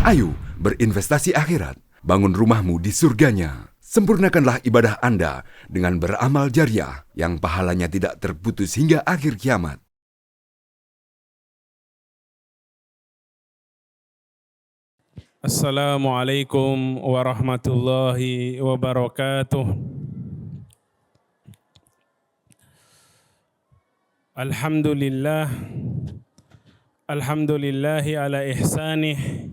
Ayo berinvestasi akhirat, bangun rumahmu di surganya. Sempurnakanlah ibadah Anda dengan beramal jariah yang pahalanya tidak terputus hingga akhir kiamat. Assalamualaikum warahmatullahi wabarakatuh. Alhamdulillahi ala ihsanih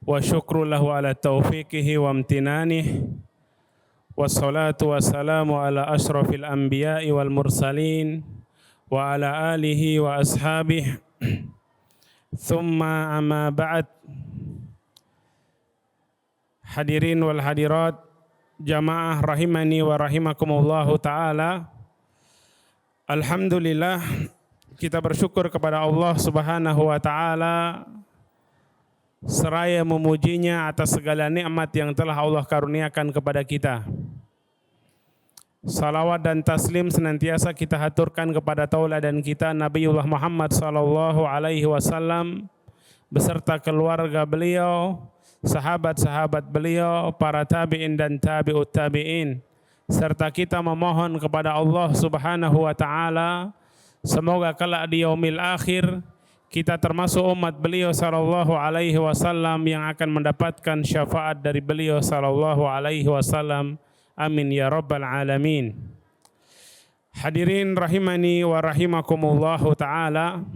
wa syukru lahu ala taufiqihi wa amtinanih. Wassalatu wassalamu ala ashrafil anbiya'i wal mursalin wa ala alihi wa ashabih. Thumma amma ba'd. Hadirin wal hadirat, jamaah rahimani wa rahimakumullahu ta'ala. Alhamdulillah, kita bersyukur kepada Allah Subhanahu wa ta'ala seraya memujinya atas segala nikmat yang telah Allah karuniakan kepada kita. Salawat dan taslim senantiasa kita haturkan kepada tauladan kita Nabiullah Muhammad sallallahu alaihi wasallam beserta keluarga beliau, sahabat-sahabat beliau, para tabi'in dan tabi'ut tabi'in, serta kita memohon kepada Allah Subhanahu wa ta'ala semoga kelak di yaumil akhir kita termasuk umat beliau sallallahu alaihi wasallam yang akan mendapatkan syafaat dari beliau sallallahu alaihi wasallam. Amin ya rabbal alamin. Hadirin rahimani wa rahimakumullahu ta'ala,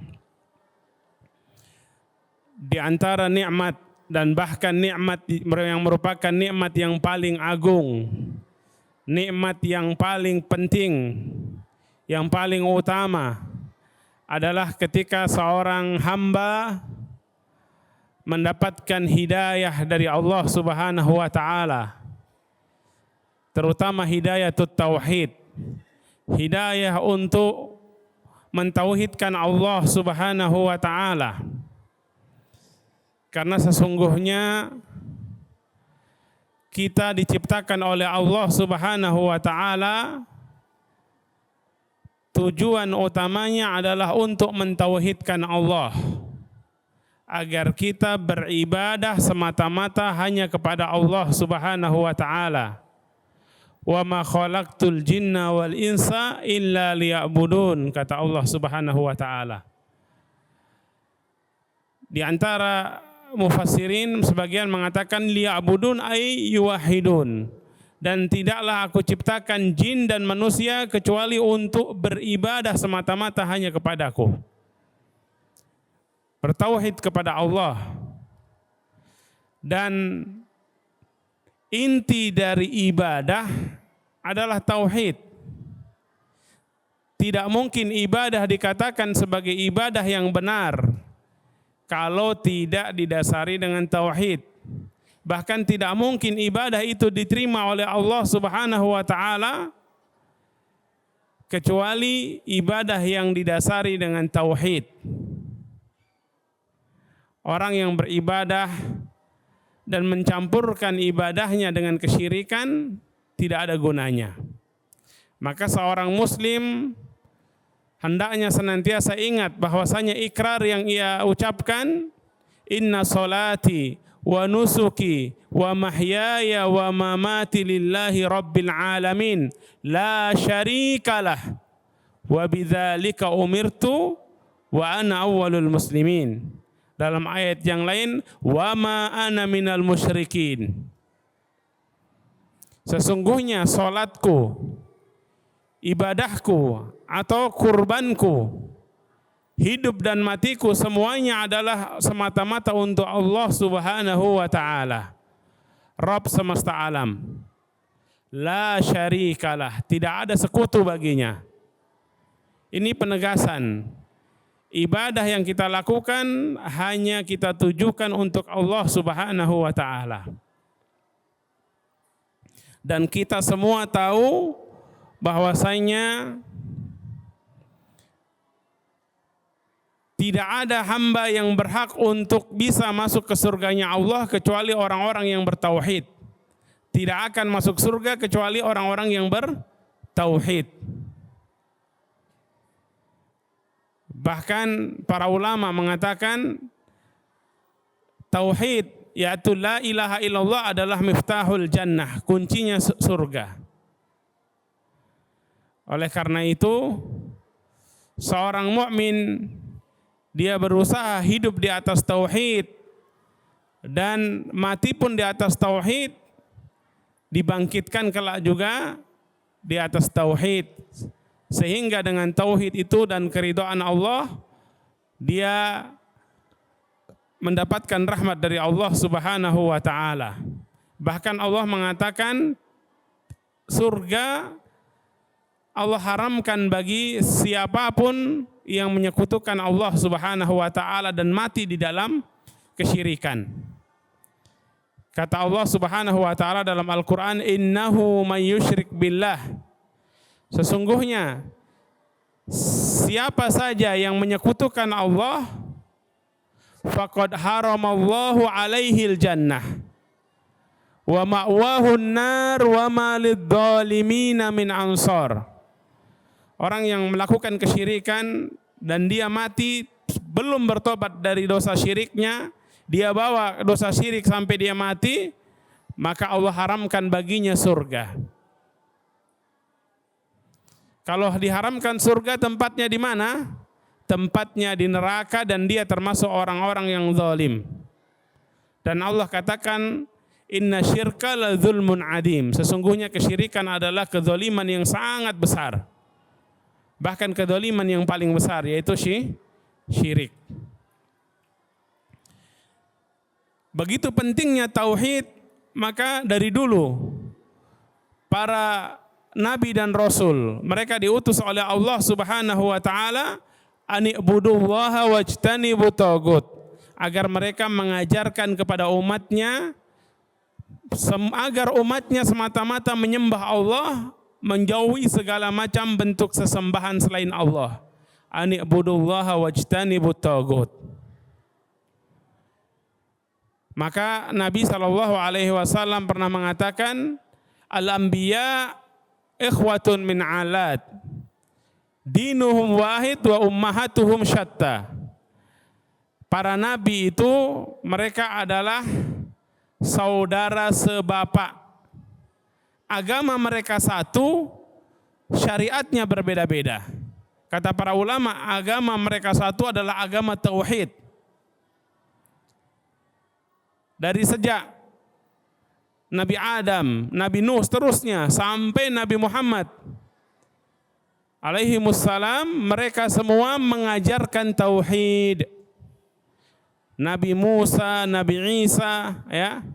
di antara nikmat dan bahkan nikmat yang merupakan nikmat yang paling agung, nikmat yang paling penting, yang paling utama adalah ketika seorang hamba mendapatkan hidayah dari Allah Subhanahu wa ta'ala, terutama hidayatut tauhid, hidayah untuk mentauhidkan Allah Subhanahu wa ta'ala. Karena sesungguhnya kita diciptakan oleh Allah Subhanahu wa ta'ala, tujuan utamanya adalah untuk mentauhidkan Allah, agar kita beribadah semata-mata hanya kepada Allah Subhanahu wa ta'ala. Wa ma khalaqtul jinna wal insa illa liya'budun, kata Allah Subhanahu wa ta'ala. Di antara mufassirin sebagian mengatakan liya'budun ay yuwahidun, dan tidaklah aku ciptakan jin dan manusia kecuali untuk beribadah semata-mata hanya kepadaku, bertauhid kepada Allah. Dan inti dari ibadah adalah tauhid. Tidak mungkin ibadah dikatakan sebagai ibadah yang benar kalau tidak didasari dengan tauhid. Bahkan tidak mungkin ibadah itu diterima oleh Allah Subhanahu wa ta'ala kecuali ibadah yang didasari dengan tauhid. Orang yang beribadah dan mencampurkan ibadahnya dengan kesyirikan tidak ada gunanya. Maka seorang muslim hendaknya senantiasa ingat bahwasanya ikrar yang ia ucapkan, inna solati wa nusuki wa mahyaya wa mamati lillahi rabbil alamin la syarikalah wa bidzalika umirtu wa ana awwalul muslimin. Dalam ayat yang lain, wa ma ana minal musyrikin. Sesungguhnya salatku, ibadahku atau kurbanku, hidup dan matiku semuanya adalah semata-mata untuk Allah Subhanahu wa ta'ala, Rabb semesta alam. La syarikalah, tidak ada sekutu baginya. Ini penegasan. Ibadah yang kita lakukan hanya kita tujukan untuk Allah Subhanahu wa ta'ala. Dan kita semua tahu bahwasanya tidak ada hamba yang berhak untuk bisa masuk ke surganya Allah kecuali orang-orang yang bertauhid. Tidak akan masuk surga kecuali orang-orang yang bertauhid. Bahkan para ulama mengatakan tauhid yaitu la ilaha illallah adalah miftahul jannah, kuncinya surga. Oleh karena itu, seorang mukmin dia berusaha hidup di atas tauhid dan mati pun di atas tauhid, dibangkitkan kelak juga di atas tauhid, sehingga dengan tauhid itu dan keridhaan Allah dia mendapatkan rahmat dari Allah Subhanahu wa taala. Bahkan Allah mengatakan surga Allah haramkan bagi siapapun yang menyekutukan Allah Subhanahu wa taala dan mati di dalam kesyirikan. Kata Allah Subhanahu wa taala dalam Al-Qur'an, "Innahu may yusyrik billah." Sesungguhnya siapa saja yang menyekutukan Allah, faqad haramallahu alaihil jannah wa ma'wahun nar wa ma lidzalimina min ansar. Orang yang melakukan kesyirikan dan dia mati belum bertobat dari dosa syiriknya, dia bawa dosa syirik sampai dia mati, maka Allah haramkan baginya surga. Kalau diharamkan surga, tempatnya di mana? Tempatnya di neraka, dan dia termasuk orang-orang yang zalim. Dan Allah katakan, inna syirka la zulmun adim. Sesungguhnya kesyirikan adalah kezaliman yang sangat besar. Bahkan kezaliman yang paling besar, yaitu syirik. Begitu pentingnya tauhid, maka dari dulu para nabi dan rasul, mereka diutus oleh Allah Subhanahu wa taala ani'budullaha wajtanibu tagut, agar mereka mengajarkan kepada umatnya, agar umatnya semata-mata menyembah Allah, menjauhi segala macam bentuk sesembahan selain Allah. Ani'budullaha wajtanibu tagut. Maka Nabi SAW pernah mengatakan, al-anbiya ikhwatun min alad, dinuhum wahid wa ummahatuhum syatta. Para nabi itu mereka adalah saudara sebapak. Agama mereka satu, syariatnya berbeda-beda. Kata para ulama, agama mereka satu adalah agama tauhid. Dari sejak Nabi Adam, Nabi Nuh, seterusnya sampai Nabi Muhammad alaihimussalam, mereka semua mengajarkan tauhid. Nabi Musa, Nabi Isa, ya,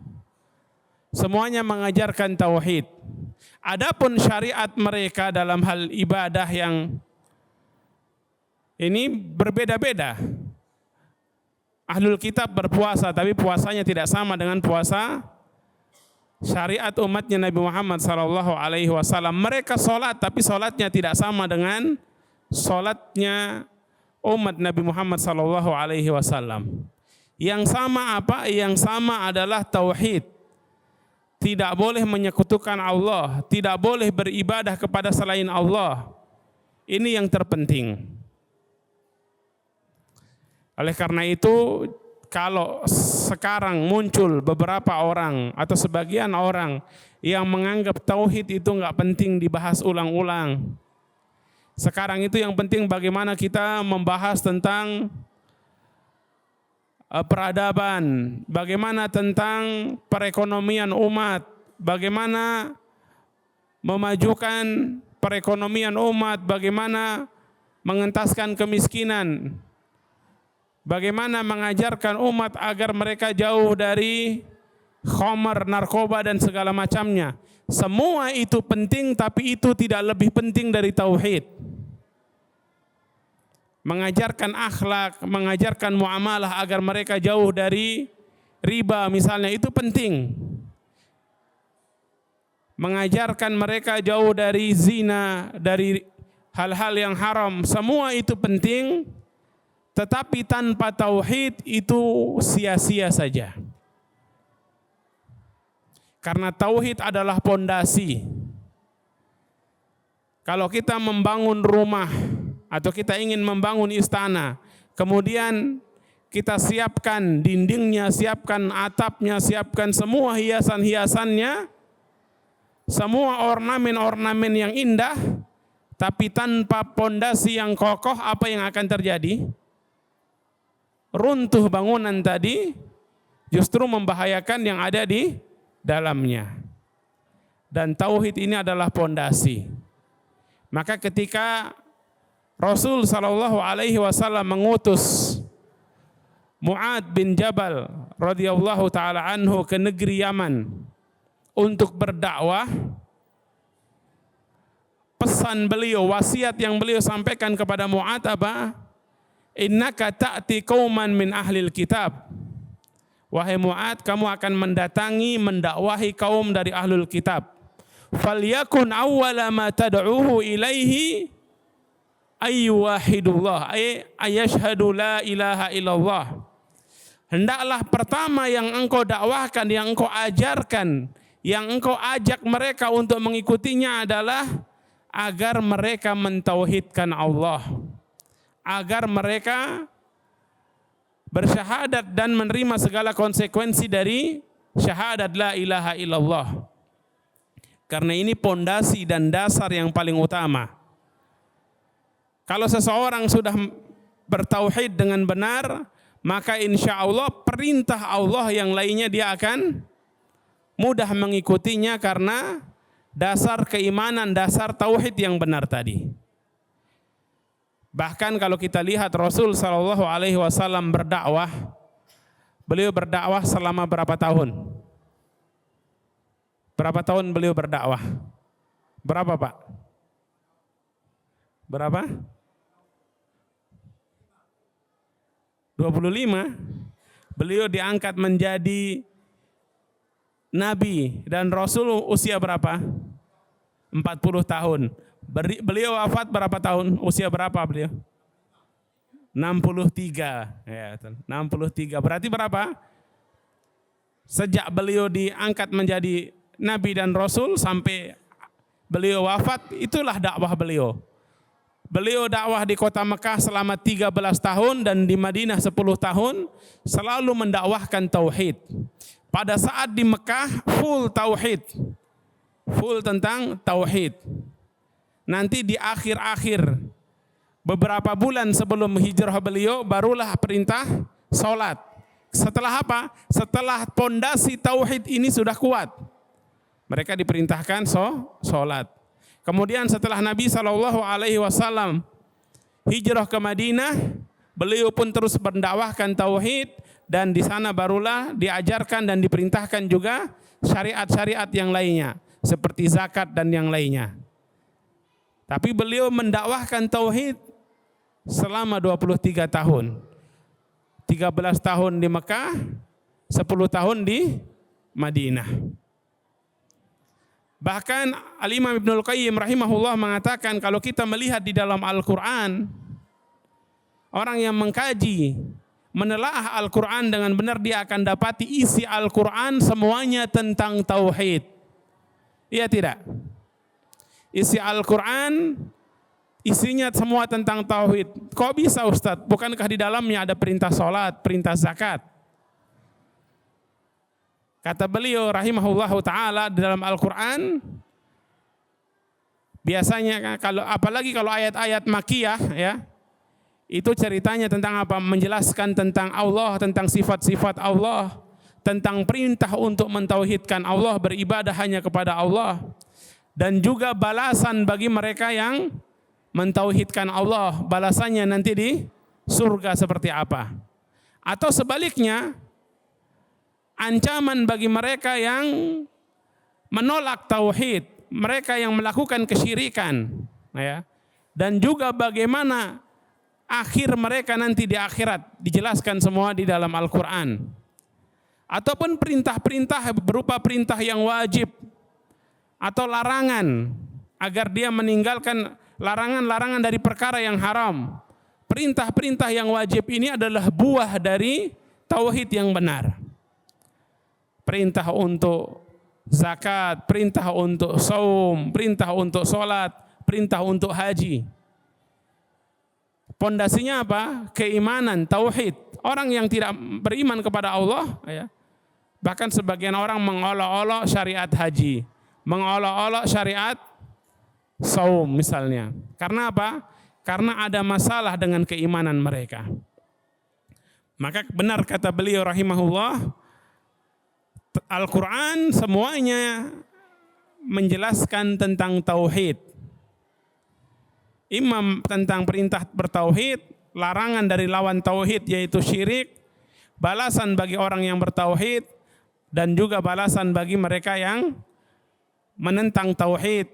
semuanya mengajarkan tauhid. Adapun syariat mereka dalam hal ibadah yang ini berbeda-beda. Ahlul kitab berpuasa, tapi puasanya tidak sama dengan puasa syariat umatnya Nabi Muhammad SAW. Mereka sholat, tapi sholatnya tidak sama dengan sholatnya umat Nabi Muhammad SAW. Yang sama apa? Yang sama adalah tauhid. Tidak boleh menyekutukan Allah, tidak boleh beribadah kepada selain Allah. Ini yang terpenting. Oleh karena itu, kalau sekarang muncul beberapa orang atau sebagian orang yang menganggap tauhid itu nggak penting dibahas ulang-ulang. Sekarang itu yang penting bagaimana kita membahas tentang peradaban, bagaimana tentang perekonomian umat, bagaimana memajukan perekonomian umat, bagaimana mengentaskan kemiskinan, bagaimana mengajarkan umat agar mereka jauh dari khamar, narkoba dan segala macamnya. Semua itu penting, tapi itu tidak lebih penting dari tauhid. Mengajarkan akhlak, mengajarkan muamalah agar mereka jauh dari riba misalnya, itu penting. Mengajarkan mereka jauh dari zina, dari hal-hal yang haram, semua itu penting. Tetapi tanpa tauhid itu sia-sia saja. Karena tauhid adalah pondasi. Kalau kita membangun rumah atau kita ingin membangun istana, kemudian kita siapkan dindingnya, siapkan atapnya, siapkan semua hiasan-hiasannya, semua ornamen-ornamen yang indah, tapi tanpa pondasi yang kokoh, apa yang akan terjadi? Runtuh bangunan tadi, justru membahayakan yang ada di dalamnya. Dan tauhid ini adalah pondasi. Maka ketika Rasul sallallahu alaihi wasallam mengutus Mu'ad bin Jabal radhiyallahu taala anhu ke negeri Yaman untuk berdakwah, pesan beliau, wasiat yang beliau sampaikan kepada Mu'ad apa? Innaka ta'ti qauman min ahlil kitab. Wahai Mu'ad, kamu akan mendatangi, mendakwahi kaum dari ahlul kitab. Falyakun awwala ma tad'uhu ilaihi ayyuwahidullah, ayashhadu la ilaha illallah. Hendaklah pertama yang engkau dakwahkan, yang engkau ajarkan, yang engkau ajak mereka untuk mengikutinya adalah agar mereka mentauhidkan Allah, agar mereka bersyahadat dan menerima segala konsekuensi dari syahadat la ilaha illallah. Karena ini pondasi dan dasar yang paling utama. Kalau seseorang sudah bertauhid dengan benar, maka insya Allah perintah Allah yang lainnya dia akan mudah mengikutinya karena dasar keimanan, dasar tauhid yang benar tadi. Bahkan kalau kita lihat Rasul sallallahu alaihi wasallam berdakwah, beliau berdakwah selama berapa tahun? Berapa tahun beliau berdakwah? Berapa, Pak? Berapa? 25. Beliau diangkat menjadi Nabi dan Rasul usia berapa? 40 tahun. Beliau wafat berapa tahun? Usia berapa beliau? 63. Ya, 63. Berarti berapa? Sejak beliau diangkat menjadi Nabi dan Rasul sampai beliau wafat, itulah dakwah beliau. Beliau dakwah di kota Mekah selama 13 tahun dan di Madinah 10 tahun, selalu mendakwahkan tauhid. Pada saat di Mekah full tauhid, full tentang tauhid. Nanti di akhir-akhir beberapa bulan sebelum hijrah beliau barulah perintah salat. Setelah apa? Setelah pondasi tauhid ini sudah kuat, mereka diperintahkan salat. Kemudian setelah Nabi SAW hijrah ke Madinah, beliau pun terus mendakwahkan tauhid dan di sana barulah diajarkan dan diperintahkan juga syariat-syariat yang lainnya seperti zakat dan yang lainnya. Tapi beliau mendakwahkan tauhid selama 23 tahun. 13 tahun di Mekah, 10 tahun di Madinah. Bahkan Al-Imam Ibnul Qayyim rahimahullah mengatakan kalau kita melihat di dalam Al-Quran, orang yang mengkaji, menelaah Al-Quran dengan benar, dia akan dapati isi Al-Quran semuanya tentang tauhid. Iya tidak? Isi Al-Quran isinya semua tentang tauhid. Kok bisa Ustadz? Bukankah di dalamnya ada perintah sholat, perintah zakat? Kata beliau rahimahullahu ta'ala di dalam Al-Quran, biasanya apalagi kalau ayat-ayat makiyah ya, itu ceritanya tentang apa? Menjelaskan tentang Allah, tentang sifat-sifat Allah, tentang perintah untuk mentauhidkan Allah, beribadah hanya kepada Allah, dan juga balasan bagi mereka yang mentauhidkan Allah, balasannya nanti di surga seperti apa. Atau sebaliknya, ancaman bagi mereka yang menolak tauhid, mereka yang melakukan kesyirikan, ya. Dan juga bagaimana akhir mereka nanti di akhirat, dijelaskan semua di dalam Al-Quran. Ataupun perintah-perintah berupa perintah yang wajib atau larangan agar dia meninggalkan larangan-larangan dari perkara yang haram. Perintah-perintah yang wajib ini adalah buah dari tauhid yang benar. Perintah untuk zakat, perintah untuk saum, perintah untuk sholat, perintah untuk haji. Pondasinya apa? Keimanan, tauhid. orang yang tidak beriman kepada Allah, ya. Bahkan sebagian orang mengolok-olok syariat haji, mengolok-olok syariat saum misalnya. Karena apa? Karena ada masalah dengan keimanan mereka. Maka benar kata beliau rahimahullah, Al-Quran semuanya menjelaskan tentang tauhid. Imam tentang perintah bertauhid, larangan dari lawan tauhid yaitu syirik, balasan bagi orang yang bertauhid, dan juga balasan bagi mereka yang menentang tauhid.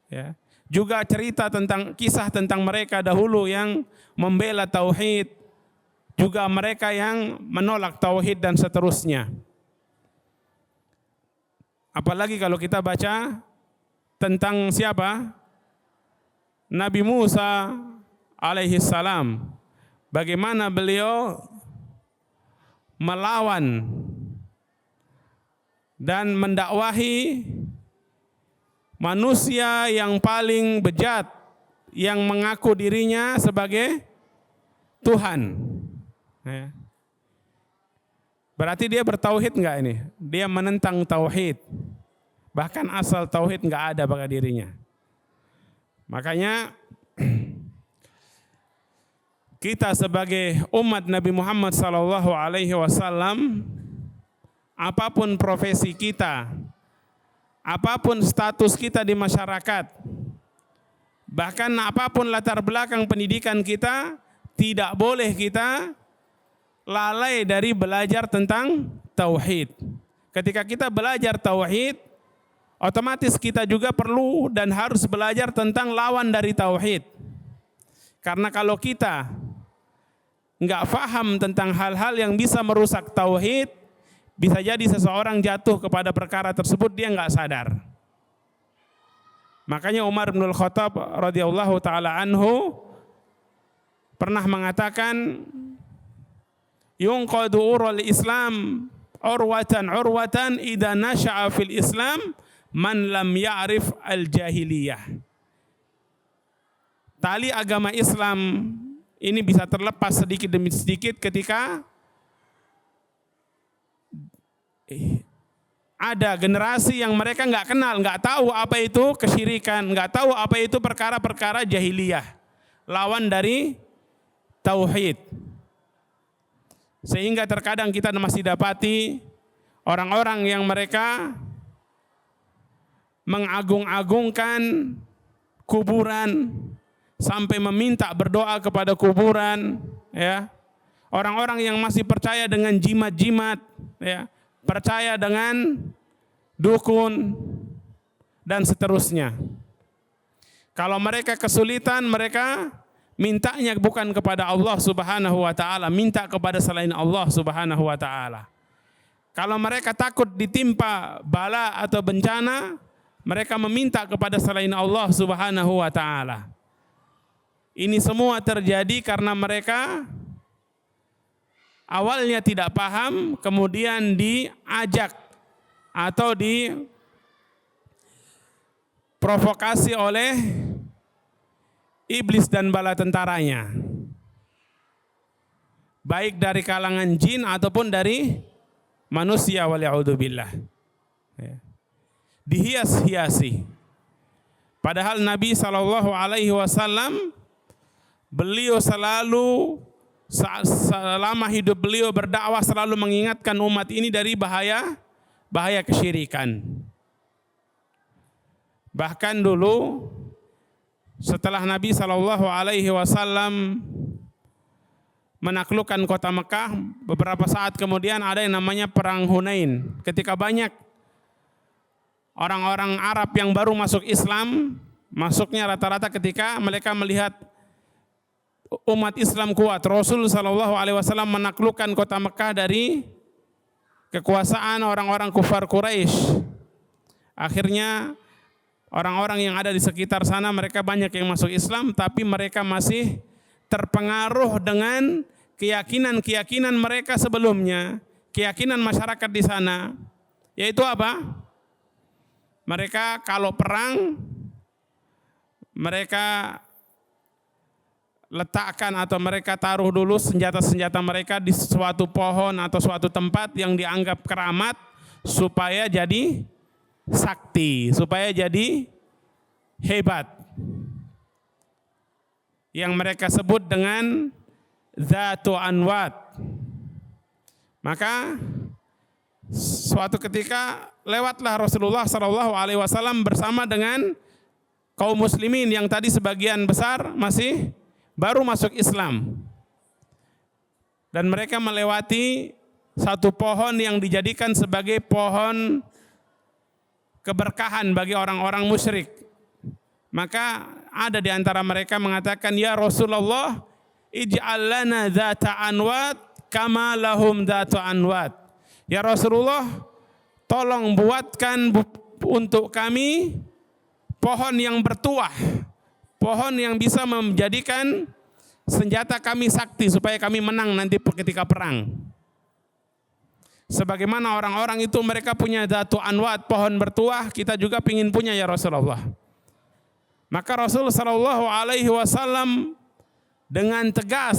Ya. Juga cerita tentang kisah tentang mereka dahulu yang membela tauhid, juga mereka yang menolak tauhid dan seterusnya. Apalagi kalau kita baca tentang siapa? Nabi Musa alaihi salam. Bagaimana beliau melawan dan mendakwahi manusia yang paling bejat, yang mengaku dirinya sebagai Tuhan. Berarti dia bertauhid enggak ini? Dia menentang tauhid. Bahkan asal tauhid enggak ada pada dirinya. Makanya kita sebagai umat Nabi Muhammad SAW, apapun profesi kita, apapun status kita di masyarakat, bahkan apapun latar belakang pendidikan kita, tidak boleh kita lalai dari belajar tentang tauhid. Ketika kita belajar tauhid, otomatis kita juga perlu dan harus belajar tentang lawan dari tauhid. Karena kalau kita nggak paham tentang hal-hal yang bisa merusak tauhid, bisa jadi seseorang jatuh kepada perkara tersebut dia nggak sadar. Makanya Umar bin Khattab radhiyallahu taala anhu pernah mengatakan, yunqadu urul Islam urwatan idza nasha'a fil Islam man lam ya'rif al-jahiliyah. Tali agama Islam ini bisa terlepas sedikit demi sedikit ketika ada generasi yang mereka nggak kenal, nggak tahu apa itu kesyirikan, nggak tahu apa itu perkara-perkara jahiliyah, lawan dari tauhid. Sehingga terkadang kita masih dapati orang-orang yang mereka mengagung-agungkan kuburan sampai meminta berdoa kepada kuburan, ya. Orang-orang yang masih percaya dengan jimat-jimat, ya, percaya dengan dukun dan seterusnya. Kalau mereka kesulitan, mereka mintanya bukan kepada Allah Subhanahu wa taala, minta kepada selain Allah Subhanahu wa taala. Kalau mereka takut ditimpa bala atau bencana, mereka meminta kepada selain Allah Subhanahu wa taala. Ini semua terjadi karena mereka awalnya tidak paham, kemudian diajak atau diprovokasi oleh iblis dan bala tentaranya. Baik dari kalangan jin ataupun dari manusia, waliya'udzubillah. Dihias-hiasi. Padahal Nabi SAW, beliau selalu selama hidup beliau berdakwah selalu mengingatkan umat ini dari bahaya kesyirikan. Bahkan dulu setelah Nabi SAW menaklukkan kota Mekah, beberapa saat kemudian ada yang namanya Perang Hunain. Ketika banyak orang-orang Arab yang baru masuk Islam, masuknya rata-rata ketika mereka melihat umat Islam kuat. Rasul SAW menaklukkan kota Mekah dari kekuasaan orang-orang kufar Quraisy. Akhirnya orang-orang yang ada di sekitar sana mereka banyak yang masuk Islam, tapi mereka masih terpengaruh dengan keyakinan-keyakinan mereka sebelumnya, keyakinan masyarakat di sana, yaitu apa? Mereka kalau perang, mereka letakkan atau mereka taruh dulu senjata-senjata mereka di suatu pohon atau suatu tempat yang dianggap keramat supaya jadi sakti, supaya jadi hebat. Yang mereka sebut dengan Dzatu Anwat. Maka suatu ketika lewatlah Rasulullah SAW bersama dengan kaum muslimin yang tadi sebagian besar masih baru masuk Islam. Dan mereka melewati satu pohon yang dijadikan sebagai pohon keberkahan bagi orang-orang musyrik. Maka ada di antara mereka mengatakan, ya Rasulullah, ij'al lana dzata anwat kama lahum dzatu anwat. Ya Rasulullah, tolong buatkan untuk kami pohon yang bertuah, pohon yang bisa menjadikan senjata kami sakti supaya kami menang nanti ketika perang. Sebagaimana orang-orang itu mereka punya dzatu anwat, pohon bertuah, kita juga ingin punya ya Rasulullah. Maka Rasul sallallahu alaihi wasallam dengan tegas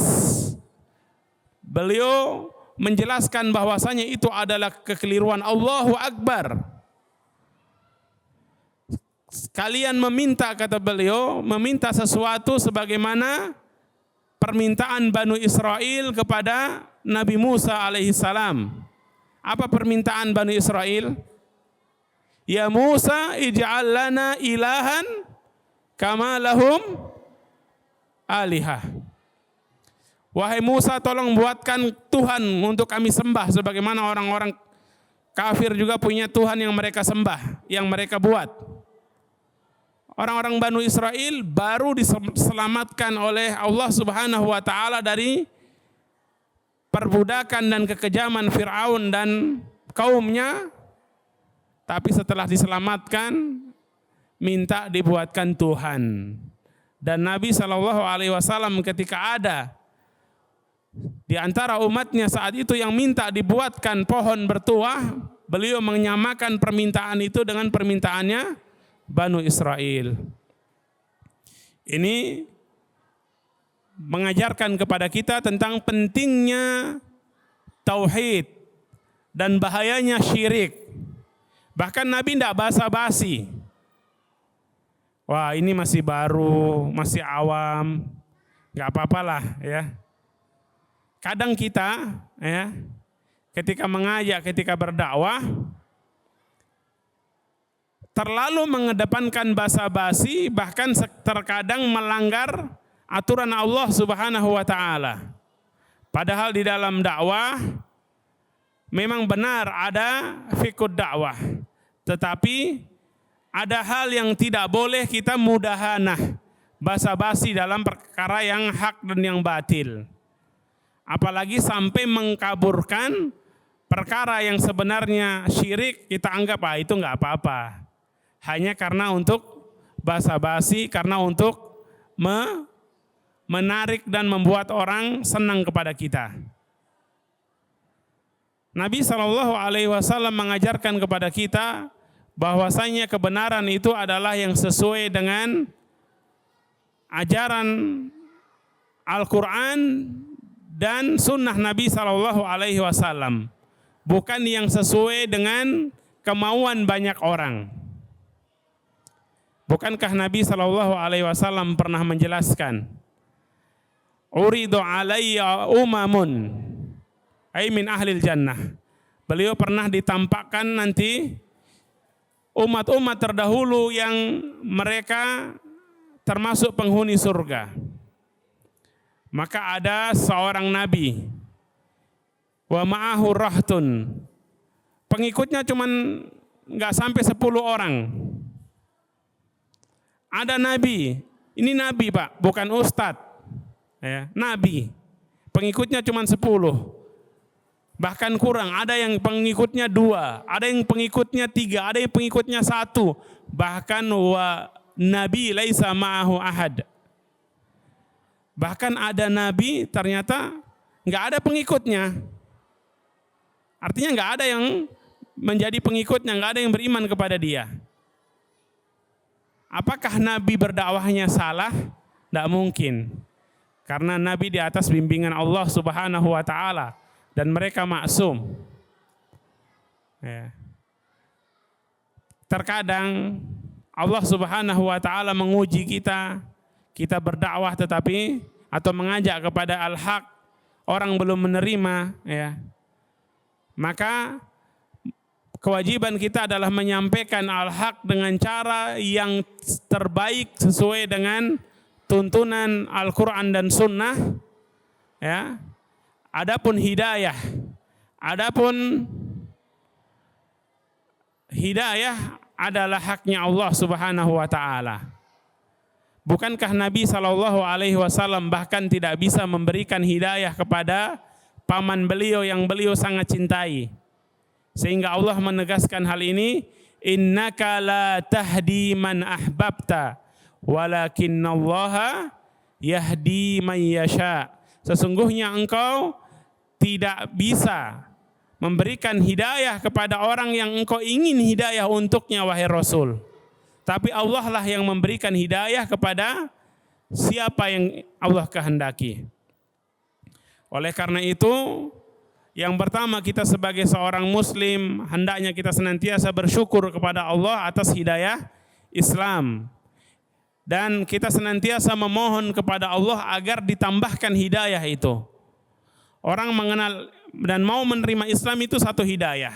beliau menjelaskan bahwasanya itu adalah kekeliruan. Allahu Akbar. Kalian meminta, kata beliau, meminta sesuatu sebagaimana permintaan Banu Israel kepada Nabi Musa alaihi salam. Apa permintaan Banu Israel? Ya Musa, ij'al lana ilahan kama lahum alihah. Wahai Musa, tolong buatkan Tuhan untuk kami sembah sebagaimana orang-orang kafir juga punya Tuhan yang mereka sembah, yang mereka buat. Orang-orang Banu Israel baru diselamatkan oleh Allah Subhanahu wa taala dari perbudakan dan kekejaman Firaun dan kaumnya, tapi setelah diselamatkan minta dibuatkan Tuhan. Dan Nabi SAW ketika ada di antara umatnya saat itu yang minta dibuatkan pohon bertuah, beliau menyamakan permintaan itu dengan permintaannya Banu Israel. Ini mengajarkan kepada kita tentang pentingnya tauhid dan bahayanya syirik. Bahkan Nabi tidak basa-basi. Wah, ini masih baru, masih awam, nggak apa-apalah ya. Kadang kita ya, ketika mengajak, ketika berdakwah, terlalu mengedepankan basa-basi, bahkan terkadang melanggar aturan Allah Subhanahu wa taala. Padahal di dalam dakwah memang benar ada fiqh dakwah, tetapi ada hal yang tidak boleh kita mudahanah, basa-basi dalam perkara yang hak dan yang batil. Apalagi sampai mengkaburkan perkara yang sebenarnya syirik, kita anggap itu nggak apa-apa. Hanya karena untuk basa-basi, karena untuk menarik dan membuat orang senang kepada kita. Nabi SAW mengajarkan kepada kita bahwasanya kebenaran itu adalah yang sesuai dengan ajaran Al-Quran dan sunnah Nabi SAW, bukan yang sesuai dengan kemauan banyak orang. Bukankah Nabi SAW pernah menjelaskan, uridu alayya umamun ay min ahlil jannah. Beliau pernah ditampakkan nanti umat-umat terdahulu yang mereka termasuk penghuni surga. Maka ada seorang nabi, wa ma'ahu rahtun, pengikutnya cuman nggak sampai 10 orang. Ada nabi, ini nabi Pak, bukan ustadz, ya, nabi, pengikutnya cuman 10. Bahkan kurang, ada yang pengikutnya 2, ada yang pengikutnya 3, ada yang pengikutnya 1. Bahkan wa nabi laisa ma'ahu ahad. Bahkan ada nabi ternyata nggak ada pengikutnya. Artinya nggak ada yang menjadi pengikutnya, nggak ada yang beriman kepada dia. Apakah nabi berdakwahnya salah? Tidak mungkin. Karena Nabi di atas bimbingan Allah Subhanahu wa taala dan mereka maksum. Ya. Terkadang Allah Subhanahu wa taala menguji kita berdakwah tetapi atau mengajak kepada al-haq, orang belum menerima, ya. Maka kewajiban kita adalah menyampaikan al-haq dengan cara yang terbaik sesuai dengan tuntunan Al-Quran dan Sunnah. Ya. Adapun hidayah adalah haknya Allah Subhanahu wa taala. Bukankah Nabi SAW bahkan tidak bisa memberikan hidayah kepada paman beliau yang beliau sangat cintai? Sehingga Allah menegaskan hal ini, innaka la tahdi man ahbabta walakinallaha yahdi man yasha. Sesungguhnya engkau tidak bisa memberikan hidayah kepada orang yang engkau ingin hidayah untuknya, wahai Rasul. Tapi Allah lah yang memberikan hidayah kepada siapa yang Allah kehendaki. Oleh karena itu, yang pertama kita sebagai seorang muslim hendaknya kita senantiasa bersyukur kepada Allah atas hidayah Islam. Dan kita senantiasa memohon kepada Allah agar ditambahkan hidayah itu. Orang mengenal dan mau menerima Islam itu satu hidayah.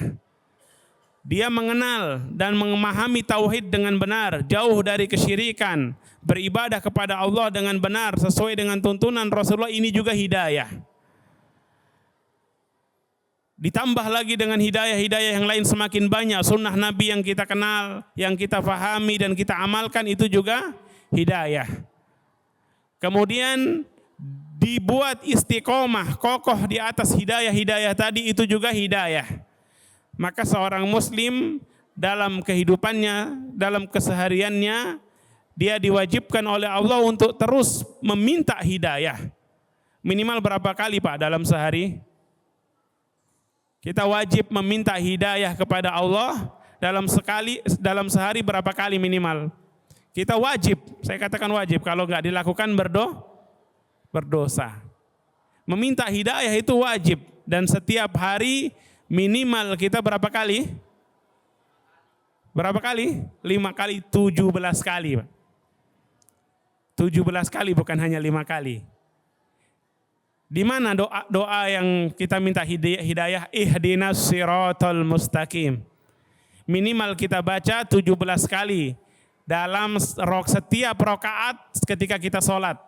Dia mengenal dan memahami tauhid dengan benar, jauh dari kesyirikan, beribadah kepada Allah dengan benar sesuai dengan tuntunan Rasulullah, ini juga hidayah. Ditambah lagi dengan hidayah-hidayah yang lain semakin banyak, sunnah Nabi yang kita kenal, yang kita fahami dan kita amalkan, itu juga hidayah. Kemudian dibuat istiqomah, kokoh di atas hidayah-hidayah tadi, itu juga hidayah. Maka seorang muslim dalam kehidupannya, dalam kesehariannya, dia diwajibkan oleh Allah untuk terus meminta hidayah. Minimal berapa kali Pak dalam sehari? Kita wajib meminta hidayah kepada Allah dalam sehari berapa kali minimal? Kita wajib, saya katakan wajib, kalau nggak dilakukan berdosa. Meminta hidayah itu wajib, dan setiap hari minimal kita berapa kali? Berapa kali? 5 kali, 17 kali. 17 kali, bukan hanya 5 kali. Di mana doa yang kita minta hidayah? Ihdinas siratal mustaqim. Minimal kita baca 17 kali dalam setiap rakaat ketika kita sholat.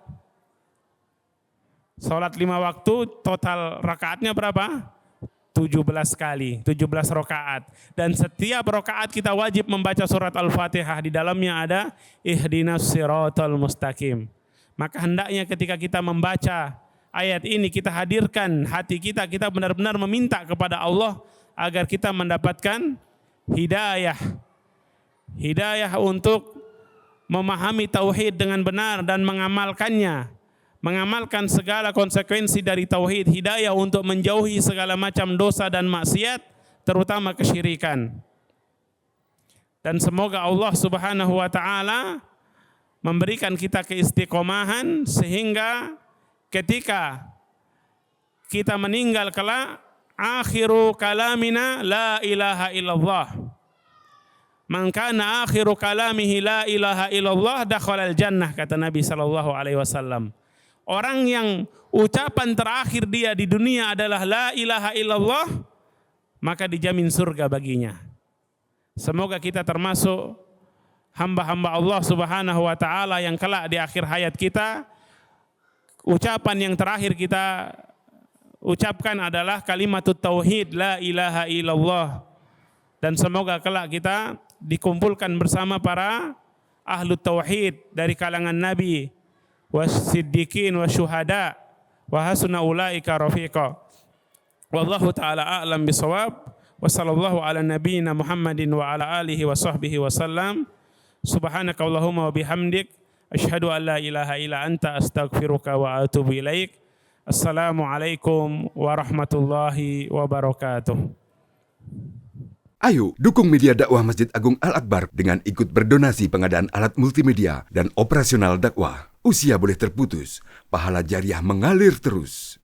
Sholat 5 waktu, total rakaatnya berapa? 17 kali, 17 rakaat. Dan setiap rakaat kita wajib membaca surat Al-Fatihah. Di dalamnya ada ihdinas siratal mustaqim. Maka hendaknya ketika kita membaca ayat ini, kita hadirkan hati kita benar-benar meminta kepada Allah agar kita mendapatkan hidayah. Hidayah untuk memahami tauhid dengan benar dan mengamalkannya. Mengamalkan segala konsekuensi dari tauhid, hidayah untuk menjauhi segala macam dosa dan maksiat, terutama kesyirikan. Dan semoga Allah Subhanahu wa taala memberikan kita keistiqomahan sehingga ketika kita meninggal kelak, akhiru kalamina la ilaha illallah. Man kana akhiru kalamihi la ilaha illallah dakhala al-jannah, kata Nabi sallallahu alaihi wasallam. Orang yang ucapan terakhir dia di dunia adalah la ilaha illallah, maka dijamin surga baginya. Semoga kita termasuk hamba-hamba Allah Subhanahu wa taala yang kelak di akhir hayat kita, ucapan yang terakhir kita ucapkan adalah kalimatut tauhid la ilaha illallah. Dan semoga kelak kita dikumpulkan bersama para ahlu tauhid dari kalangan Nabi, wasiddiqin wasyuhada wa hasuna ulaika rafiqa. Wallahu taala a'lam bisawab. Wa sallallahu ala nabiyyina Muhammadin wa ala alihi wa sahbihi wa sallam. Subhanaka Allahumma wa bihamdik asyhadu an la ilaha illa anta astaghfiruka wa atubu ilaik. Assalamualaikum warahmatullahi wabarakatuh. Ayo dukung media dakwah Masjid Agung Al-Akbar dengan ikut berdonasi pengadaan alat multimedia dan operasional dakwah. Usia boleh terputus, pahala jariah mengalir terus.